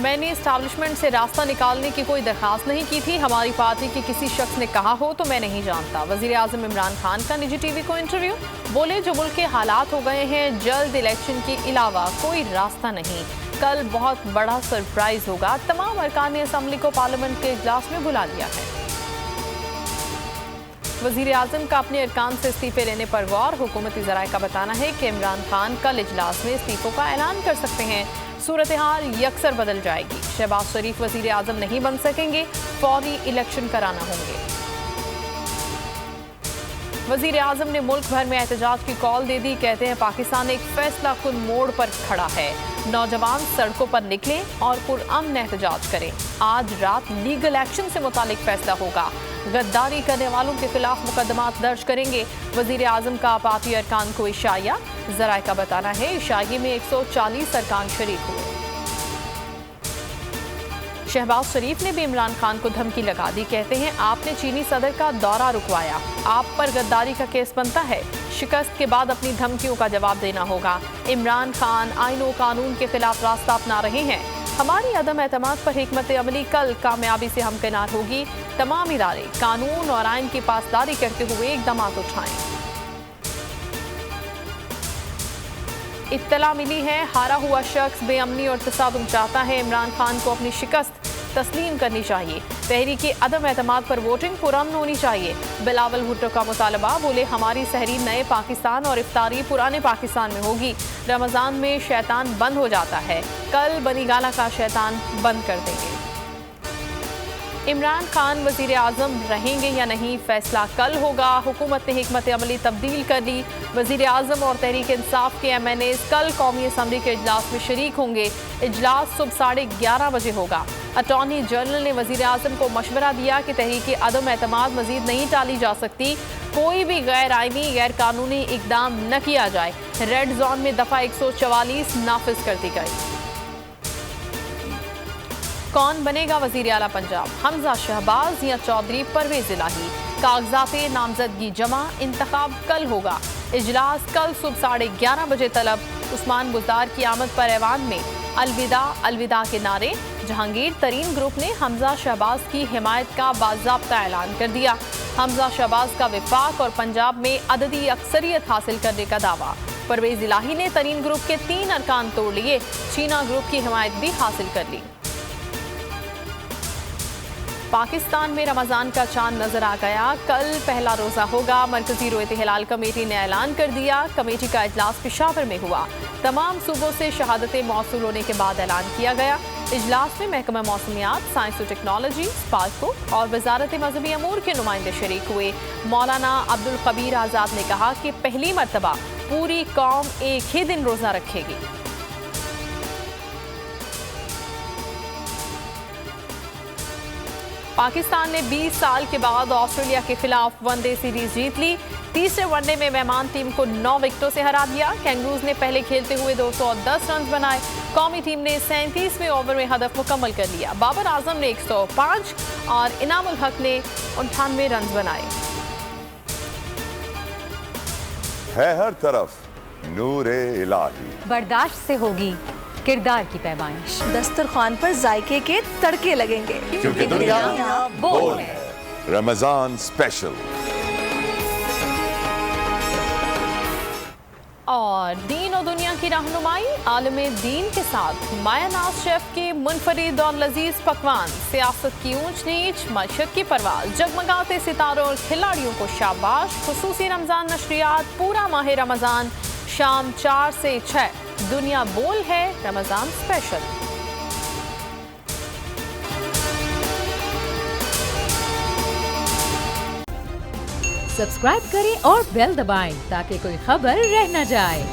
میں نے اسٹیبلشمنٹ سے راستہ نکالنے کی کوئی درخواست نہیں کی تھی. ہماری پارٹی کے کسی شخص نے کہا ہو تو میں نہیں جانتا. وزیر اعظم عمران خان کا نجی ٹی وی کو انٹرویو. بولے جو ملک کے حالات ہو گئے ہیں جلد الیکشن کے علاوہ کوئی راستہ نہیں. کل بہت بڑا سرپرائز ہوگا. تمام ارکان اسمبلی کو پارلیمنٹ کے اجلاس میں بلا لیا ہے. وزیر اعظم کا اپنے ارکان سے استعفے لینے پر غور. حکومتی ذرائع کا بتانا ہے کہ عمران خان کل اجلاس میں استعفوں کا اعلان کر سکتے ہیں. صورتحال یکسر بدل جائے گی. شہباز شریف وزیر اعظم نہیں بن سکیں گے. فوری الیکشن کرانا ہوں گے. وزیر اعظم نے ملک بھر میں احتجاج کی کال دے دی. کہتے ہیں پاکستان ایک فیصلہ کن موڑ پر کھڑا ہے. نوجوان سڑکوں پر نکلیں اور پرامن احتجاج کریں. آج رات لیگل ایکشن سے متعلق فیصلہ ہوگا. غداری کرنے والوں کے خلاف مقدمات درج کریں گے. وزیر اعظم کا پارٹی ارکان کو عشائیہ. ذرائع کا بتانا ہے عشائیے میں 140 ارکان شریک ہوئے. شہباز شریف نے بھی عمران خان کو دھمکی لگا دی. کہتے ہیں آپ نے چینی صدر کا دورہ رکوایا. آپ پر غداری کا کیس بنتا ہے. شکست کے بعد اپنی دھمکیوں کا جواب دینا ہوگا. عمران خان آئین و قانون کے خلاف راستہ اپنا رہے ہیں. ہماری عدم اعتماد پر حکمت عملی کل کامیابی سے ہمکنار ہوگی. تمام ادارے قانون اور آئین کی پاسداری کرتے ہوئے اقدامات اٹھائیں. اطلاع ملی ہے ہارا ہوا شخص بے امنی اور تصادم چاہتا ہے. عمران خان کو اپنی شکست تسلیم کرنی چاہیے. تحریک عدم اعتماد پر ووٹنگ پرامن ہونی چاہیے. بلاول بھٹو کا مطالبہ. بولے ہماری سحری نئے پاکستان اور افطاری پرانے پاکستان میں ہوگی. رمضان میں شیطان بند ہو جاتا ہے. کل بنی گالہ کا شیطان بند کر دیں گے. عمران خان وزیر اعظم رہیں گے یا نہیں فیصلہ کل ہوگا. حکومت نے حکمت عملی تبدیل کر لی. وزیر اعظم اور تحریک انصاف کے ایم این ایز کل قومی اسمبلی کے اجلاس میں شریک ہوں گے. اجلاس صبح 11:30 بجے ہوگا. اٹارنی جنرل نے وزیر اعظم کو مشورہ دیا کہ تحریک عدم اعتماد مزید نہیں ٹالی جا سکتی. کوئی بھی غیر آئینی غیر قانونی اقدام نہ کیا جائے. ریڈ زون میں دفعہ 144 نافذ کر دی گئی. کون بنے گا وزیر اعلیٰ پنجاب؟ حمزہ شہباز یا چودھری پرویز الہی؟ کاغذات نامزدگی جمع. انتخاب کل ہوگا. اجلاس کل صبح 11:30 بجے طلب. عثمان بزدار کی آمد پر ایوان میں الوداع الوداع کے نعرے. جہانگیر ترین گروپ نے حمزہ شہباز کی حمایت کا باضابطہ اعلان کر دیا. حمزہ شہباز کا وفاق اور پنجاب میں عددی اکثریت حاصل کرنے کا دعویٰ. پرویز الہی نے ترین گروپ کے 3 ارکان توڑ لیے. چینا گروپ کی حمایت بھی حاصل کر لی. پاکستان میں رمضان کا چاند نظر آ گیا. کل پہلا روزہ ہوگا. مرکزی رویت ہلال کمیٹی نے اعلان کر دیا. کمیٹی کا اجلاس پشاور میں ہوا. تمام صوبوں سے شہادتیں موصول ہونے کے بعد اعلان کیا گیا. اجلاس میں محکمہ موسمیات، سائنس و ٹیکنالوجی، اسپارکو اور وزارت مذہبی امور کے نمائندے شریک ہوئے. مولانا عبدالقبیر آزاد نے کہا کہ پہلی مرتبہ پوری قوم ایک ہی دن روزہ رکھے گی. پاکستان نے 20 سال کے بعد آسٹریلیا کے خلاف ون ڈے سیریز جیت لی. تیسرے ون ڈے میں مہمان ٹیم کو 9 وکٹوں سے ہرا دیا. کینگروز نے پہلے کھیلتے ہوئے 210 رنز بنائے. قومی ٹیم نے 37ویں اوور میں ہدف مکمل کر لیا. بابر اعظم نے 105 اور انعام الحق نے 98 رنز بنائے. ہے ہر طرف نور الہی. برداشت سے ہوگی کردار کی پیمائش. دسترخوان پر ذائقے کے تڑکے لگیں گے کیونکہ دنیا بول ہے. رمضان اسپیشل. اور دین و دنیا کی رہنمائی عالم دین کے ساتھ مایا ناز شیف کے منفرد اور لذیذ پکوان. سیاست کی اونچ نیچ، معیشت کی پرواز، جگمگاتے ستاروں اور کھلاڑیوں کو شاباش. خصوصی رمضان نشریات پورا ماہ رمضان شام 4 سے 6. دنیا بول ہے رمضان اسپیشل. سبسکرائب کریں اور بیل دبائیں تاکہ کوئی خبر رہ نہ جائے.